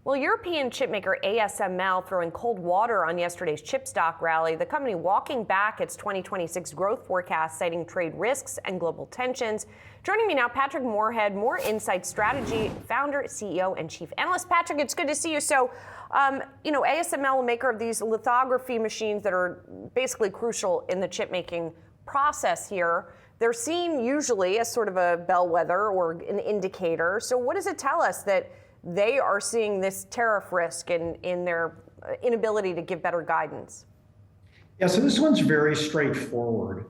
Well, European chipmaker ASML throwing cold water on yesterday's chip stock rally. The company walking back its 2026 growth forecast, citing trade risks and global tensions. Joining me now, Patrick Moorhead, Moor Insights Strategy, founder, CEO, and chief analyst. Patrick, it's good to see you. So, ASML, maker of these lithography machines that are basically crucial in the chip making process here. They're seen usually as sort of a bellwether or an indicator. So what does it tell us that they are seeing this tariff risk in their inability to give better guidance? Yeah, so this one's very straightforward.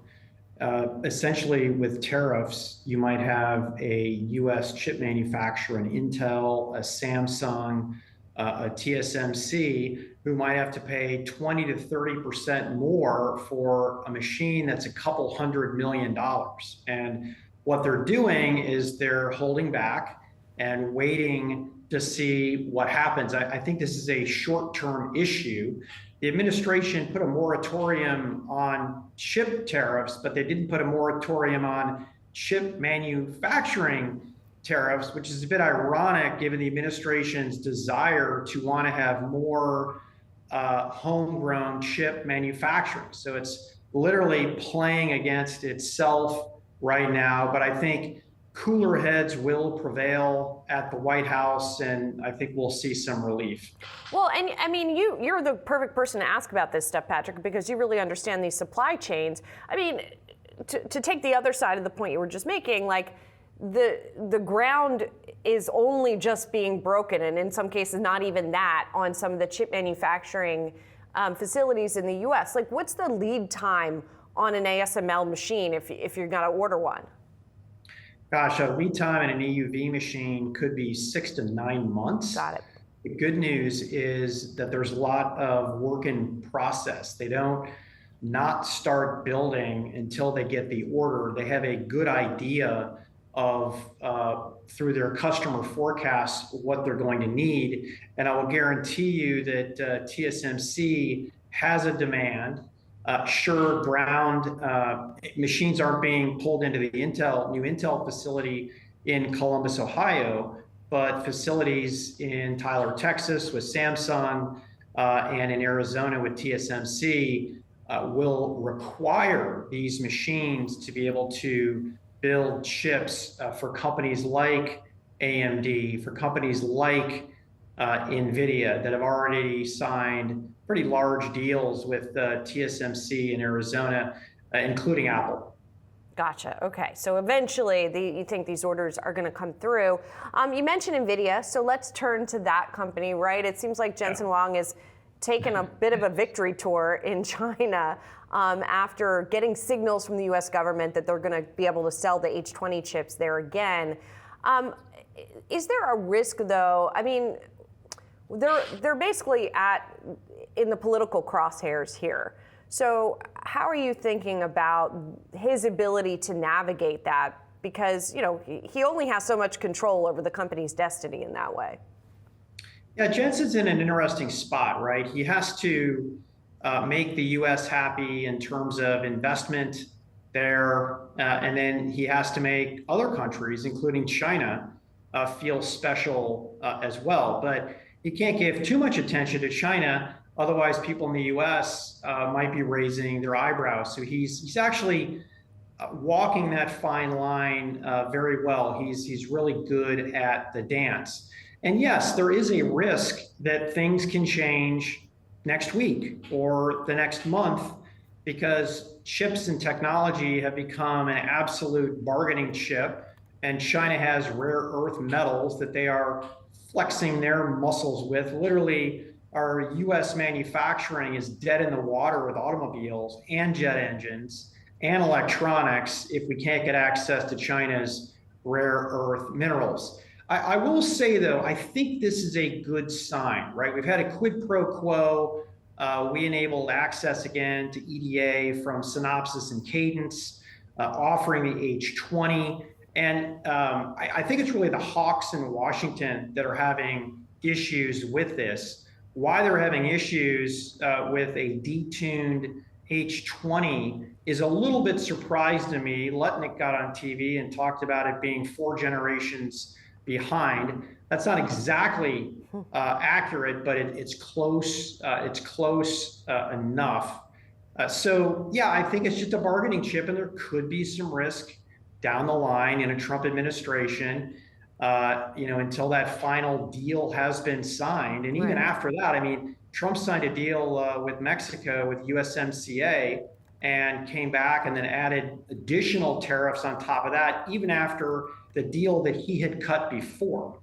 Essentially, with tariffs, you might have a US chip manufacturer, an Intel, a Samsung, a TSMC, who might have to pay 20 to 30% more for a machine that's a couple $100 million. And what they're doing is they're holding back and waiting to see what happens. I think this is a short-term issue. The administration put a moratorium on chip tariffs, but they didn't put a moratorium on chip manufacturing tariffs, which is a bit ironic given the administration's desire to want to have more homegrown chip manufacturing. So it's literally playing against itself right now, but I think cooler heads will prevail at the White House, and I think we'll see some relief. Well, and I mean, you're the perfect person to ask about this stuff, Patrick, because you really understand these supply chains. I mean, to take the other side of the point you were just making, like the ground is only just being broken, and in some cases not even that, on some of the chip manufacturing facilities in the US. Like, what's the lead time on an ASML machine if you're gonna order one? Gosh, a lead time in an EUV machine could be 6 to 9 months. Got it. The good news is that there's a lot of work in process. They don't not start building until they get the order. They have a good idea of, through their customer forecasts, what they're going to need. And I will guarantee you that TSMC has a demand. Sure, ground machines aren't being pulled into the new Intel facility in Columbus, Ohio, but facilities in Tyler, Texas with Samsung and in Arizona with TSMC will require these machines to be able to build chips for companies like AMD, for companies like Nvidia that have already signed pretty large deals with TSMC in Arizona, including Apple. Gotcha. Okay. So eventually, you think these orders are going to come through. You mentioned Nvidia, so let's turn to that company, right? It seems like Jensen Huang has taken a bit of a victory tour in China after getting signals from the U.S. government that they're going to be able to sell the H20 chips there again. Is there a risk, though? I mean, they're basically in the political crosshairs here. So how are you thinking about his ability to navigate that? Because, he only has so much control over the company's destiny in that way. Yeah, Jensen's in an interesting spot, right? He has to make the U.S. happy in terms of investment there, and then he has to make other countries, including China, feel special as well. But he can't give too much attention to China, otherwise people in the U.S. Might be raising their eyebrows. So he's actually walking that fine line very well. He's really good at the dance. And yes, there is a risk that things can change next week or the next month, because chips and technology have become an absolute bargaining chip, and China has rare earth metals that they are flexing their muscles with. Literally, our US manufacturing is dead in the water with automobiles and jet engines and electronics if we can't get access to China's rare earth minerals. I will say, though, I think this is a good sign, right? We've had a quid pro quo. We enabled access again to EDA from Synopsys and Cadence, offering the H20. And I think it's really the hawks in Washington that are having issues with this. Why they're having issues with a detuned H20 is a little bit surprised to me. Letnick got on TV and talked about it being 4 generations behind. That's not exactly accurate, but it's close. It's close enough. So yeah, I think it's just a bargaining chip, and there could be some risk down the line in a Trump administration, until that final deal has been signed. And even after that, I mean, Trump signed a deal with Mexico, with USMCA, and came back and then added additional tariffs on top of that, even after the deal that he had cut before.